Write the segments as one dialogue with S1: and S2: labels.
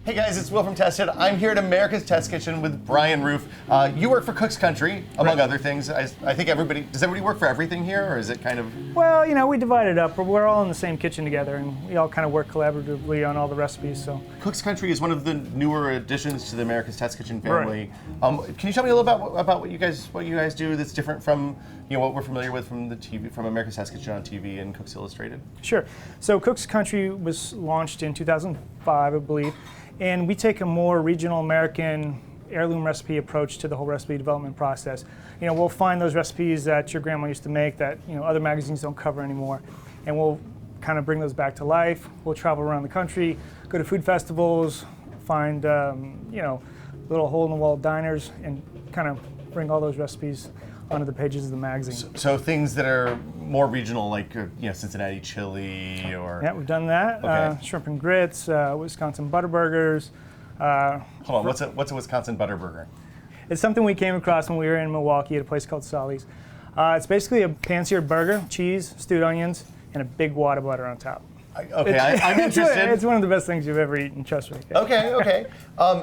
S1: Hey guys, it's Will from Test It. I'm here at America's Test Kitchen with Brian Roof. You work for Cook's Country, among other things. I think does everybody work for everything here, or is it kind of?
S2: Well, we divide it up, but we're all in the same kitchen together, and we all kind of work collaboratively on all the recipes. So
S1: Cook's Country is one of the newer additions to the America's Test Kitchen family. Right. Can you tell me a little about what you guys do that's different from what we're familiar with from the TV, from America's Test Kitchen on TV and Cooks Illustrated?
S2: Sure. So Cook's Country was launched in 2005, I believe. And we take a more regional American heirloom recipe approach to the whole recipe development process. We'll find those recipes that your grandma used to make that other magazines don't cover anymore, and we'll kind of bring those back to life. We'll travel around the country, go to food festivals, find little hole-in-the-wall diners, and kind of bring all those recipes onto the pages of the magazine.
S1: So things that are more regional, like Cincinnati chili, or
S2: yeah, we've done that.
S1: Okay.
S2: Shrimp and grits, Wisconsin butter burgers.
S1: Hold on, what's a Wisconsin butter burger?
S2: It's something we came across when we were in Milwaukee at a place called Solly's. It's basically a pan-seared burger, cheese, stewed onions, and a big wad of butter on top.
S1: Okay, I'm interested.
S2: It's one of the best things you've ever eaten, trust me.
S1: Okay.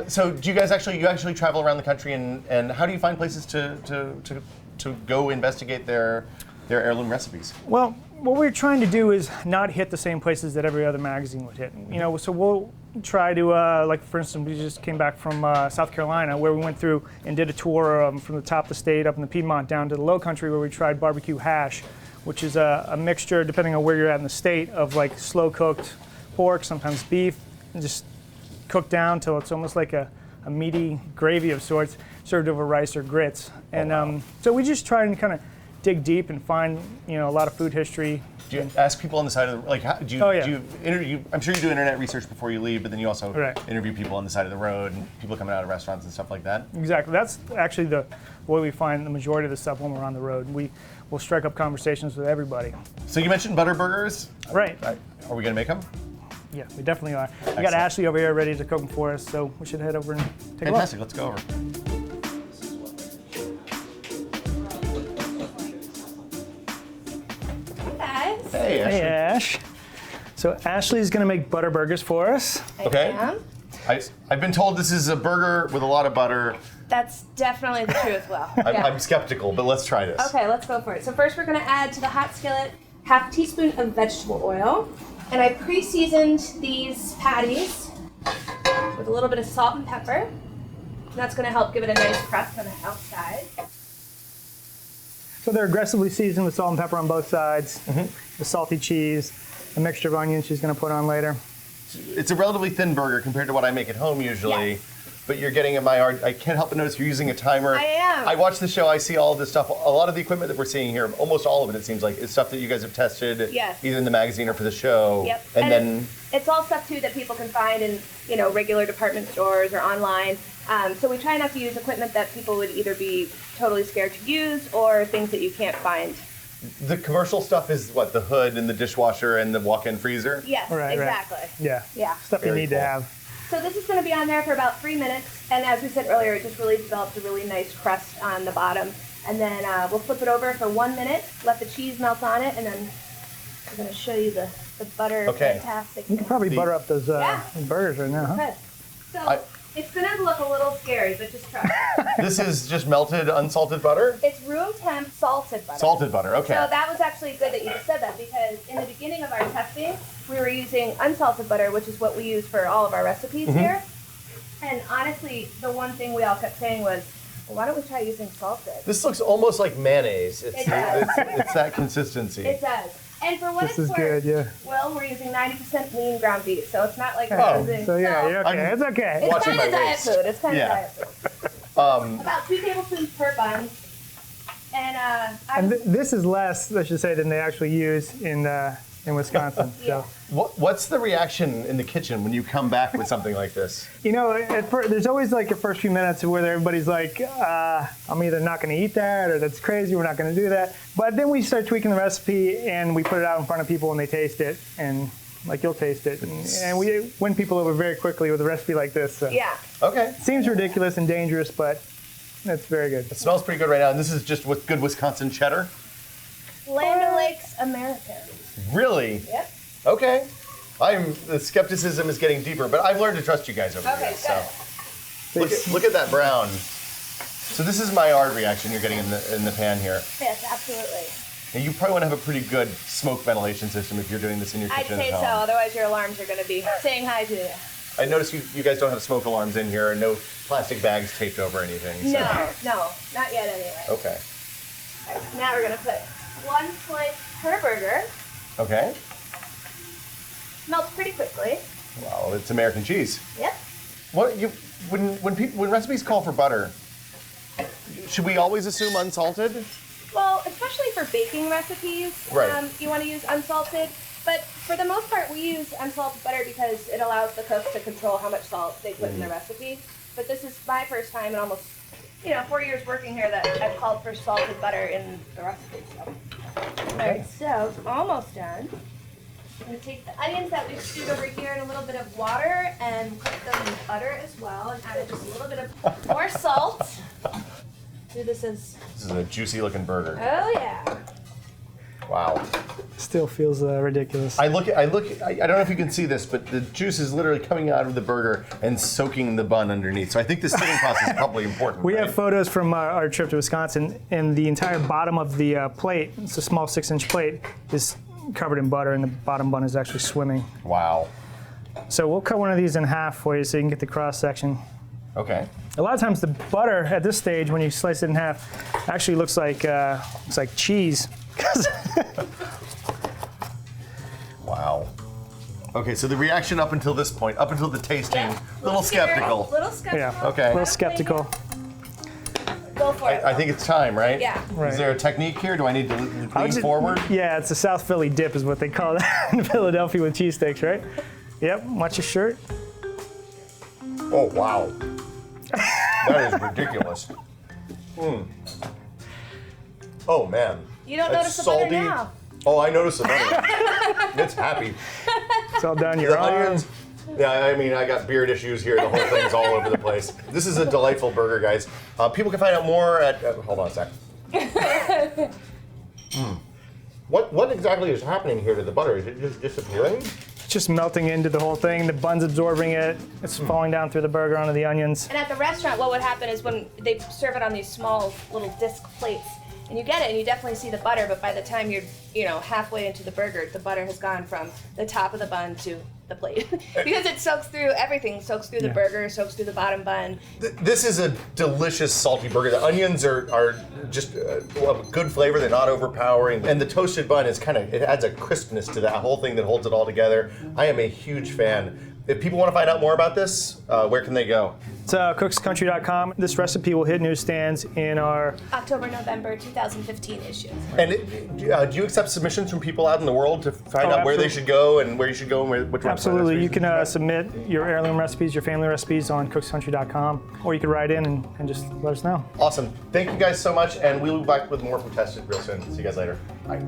S1: So do you guys actually travel around the country, and how do you find places to go investigate their heirloom recipes?
S2: Well, what we're trying to do is not hit the same places that every other magazine would hit. So we'll try to, like for instance, we just came back from South Carolina, where we went through and did a tour from the top of the state up in the Piedmont down to the Low Country, where we tried barbecue hash, which is a mixture, depending on where you're at in the state, of like slow cooked pork, sometimes beef, and just cooked down till it's almost like a meaty gravy of sorts, served over rice or grits. And so we just try and kind of dig deep and find a lot of food history.
S1: Do you ask people on the side of the, do you interview? I'm sure you do internet research before you leave, but then you also interview people on the side of the road and people coming out of restaurants and stuff like that.
S2: Exactly. That's actually the way we find the majority of the stuff when we're on the road. We'll strike up conversations with everybody.
S1: So you mentioned butter burgers.
S2: Right.
S1: Are we gonna make them?
S2: Yeah, we definitely are. We got Ashley over here ready to cook them for us, so we should head over and take a look.
S1: Fantastic. Let's go over. Hey, Ashley.
S2: Hey, Ash. So Ashley's gonna make butter burgers for us.
S1: Okay. I've been told this is a burger with a lot of butter.
S3: That's definitely the truth, Will.
S1: I'm skeptical, but let's try this.
S3: Okay, let's go for it. So first we're gonna add to the hot skillet half teaspoon of vegetable oil. And I pre-seasoned these patties with a little bit of salt and pepper. And that's gonna help give it a nice crust on the outside.
S2: So they're aggressively seasoned with salt and pepper on both sides. Mm-hmm. The salty cheese, a mixture of onions she's gonna put on later.
S1: It's a relatively thin burger compared to what I make at home usually.
S3: Yes.
S1: But you're getting in my art. I can't help but notice you're using a timer.
S3: I am.
S1: I watch the show. I see all of this stuff. A lot of the equipment that we're seeing here, almost all of it seems like, is stuff that you guys have tested, either in the magazine or for the show.
S3: Yep.
S1: And then
S3: it's all stuff too that people can find in regular department stores or online. So we try not to use equipment that people would either be totally scared to use or things that you can't find.
S1: The commercial stuff is what, the hood and the dishwasher and the walk-in freezer?
S3: Yes, exactly.
S2: Right. Yeah. Stuff
S1: Very
S2: you need to have.
S3: So this is going to be on there for about 3 minutes, and as we said earlier, it just really develops a really nice crust on the bottom. And then we'll flip it over for 1 minute, let the cheese melt on it, and then I'm going to show you the butter.
S1: Okay.
S3: Fantastic.
S2: You can probably butter up those burgers right now, huh?
S3: Okay. So it's going to look a little scary, but just trust.
S1: This is just melted, unsalted butter?
S3: It's room temp salted butter.
S1: Salted butter, okay.
S3: So that was actually good that you just said that, because in the beginning of our testing, we were using unsalted butter, which is what we use for all of our recipes here. And honestly, the one thing we all kept saying was, well, why don't we try using salted?
S1: This looks almost like mayonnaise. It's that consistency.
S3: It does. And for what
S2: This
S3: it's
S2: is
S3: worth,
S2: good, yeah.
S3: well, we're using 90% lean ground beef, so it's not like
S1: Oh.
S3: we're using.
S2: So yeah, you're okay. It's okay.
S3: It's
S1: Watching
S3: kind of
S1: my
S3: diet
S1: waist.
S3: food. It's kind
S1: Yeah.
S3: of diet food. About 2 tablespoons per bun. And
S2: This is less, I should say, than they actually use in Wisconsin.
S3: Yeah.
S2: So,
S1: What's the reaction in the kitchen when you come back with something like this?
S2: there's always like a first few minutes where everybody's like, I'm either not going to eat that, or that's crazy, we're not going to do that. But then we start tweaking the recipe and we put it out in front of people and they taste it, and like you'll taste it. And we win people over very quickly with a recipe like this. So.
S3: yeah.
S1: Okay.
S2: Seems ridiculous and dangerous, but it's very good.
S1: It smells pretty good right now, and this is just with good Wisconsin cheddar?
S3: Land O'Lakes American.
S1: Really?
S3: Yep.
S1: Okay. The skepticism is getting deeper, but I've learned to trust you guys over the
S3: Okay,
S1: years.
S3: good.
S1: So look at that brown. So this is Maillard reaction you're getting in the pan here.
S3: Yes, absolutely.
S1: And you probably want to have a pretty good smoke ventilation system if you're doing this in your
S3: I'd
S1: kitchen
S3: say
S1: at
S3: so,
S1: home.
S3: otherwise your alarms are going to be saying hi to you.
S1: I noticed you guys don't have smoke alarms in here and no plastic bags taped over anything. So.
S3: No, not yet anyway.
S1: Okay.
S3: All right, so now we're going to put 1 slice per burger.
S1: Okay.
S3: Melts pretty quickly.
S1: Well, it's American cheese.
S3: Yep.
S1: When recipes call for butter, should we always assume unsalted?
S3: Well, especially for baking recipes,
S1: Right.
S3: You want to use unsalted. But for the most part, we use unsalted butter because it allows the cooks to control how much salt they put in the recipe. But this is my first time in almost, 4 years working here that I've called for salted butter in the recipe. So. All right, so it's almost done. I'm going to take the onions that we've stewed over here in a little bit of water and cook them in butter as well, and add just a little bit of more salt. Do this as,
S1: This is a juicy looking burger.
S3: oh yeah.
S1: Wow.
S2: Still feels ridiculous.
S1: I don't know if you can see this, but the juice is literally coming out of the burger and soaking the bun underneath. So I think the stewing process is probably important.
S2: We
S1: right?
S2: have photos from our trip to Wisconsin, and the entire bottom of the plate, it's a small 6-inch plate, is covered in butter, and the bottom bun is actually swimming.
S1: Wow.
S2: So we'll cut one of these in half for you so you can get the cross section.
S1: Okay.
S2: A lot of times the butter at this stage, when you slice it in half, actually looks like cheese.
S1: Wow. Okay, so the reaction up until this point, up until the tasting,
S3: Yeah.
S1: little skeptical.
S3: Little skeptical.
S2: Yeah.
S1: Okay.
S2: A little skeptical.
S3: Go for it.
S1: I think it's time, right?
S3: Yeah.
S2: Right.
S1: Is there a technique here? Do I need to
S2: I
S1: lean
S2: would ju-
S1: forward?
S2: Yeah, it's a South Philly dip is what they call it in Philadelphia with cheesesteaks, right? Yep, watch your shirt.
S1: Oh, wow. That is ridiculous. Oh, man.
S3: You don't
S1: That's
S3: notice the butter
S1: salty.
S3: now.
S1: Oh, I noticed the butter. It's happy.
S2: It's all down your
S1: The
S2: arm.
S1: onions. Yeah, I mean, I got beard issues here. The whole thing's all over the place. This is a delightful burger, guys. People can find out more at. Hold on a sec. What exactly is happening here to the butter? Is it just disappearing?
S2: It's just melting into the whole thing. The bun's absorbing it. It's falling down through the burger onto the onions.
S3: And at the restaurant, what would happen is when they serve it on these small little disc plates, and you get it, and you definitely see the butter, but by the time you're, halfway into the burger, the butter has gone from the top of the bun to the plate. Because it soaks through everything. Soaks through the burger, soaks through the bottom bun.
S1: This is a delicious salty burger. The onions are just a good flavor. They're not overpowering. And the toasted bun is it adds a crispness to that whole thing that holds it all together. I am a huge fan. If people want to find out more about this, where can they go?
S2: It's cookscountry.com. This recipe will hit newsstands in our
S3: October, November 2015 issue.
S1: And do you accept submissions from people out in the world to find out where they should go and where you should go and which ones?
S2: Absolutely. You can submit your heirloom recipes, your family recipes on cookscountry.com, or you can write in and just let us know.
S1: Awesome. Thank you guys so much, and we'll be back with more from Tested real soon. See you guys later. Bye.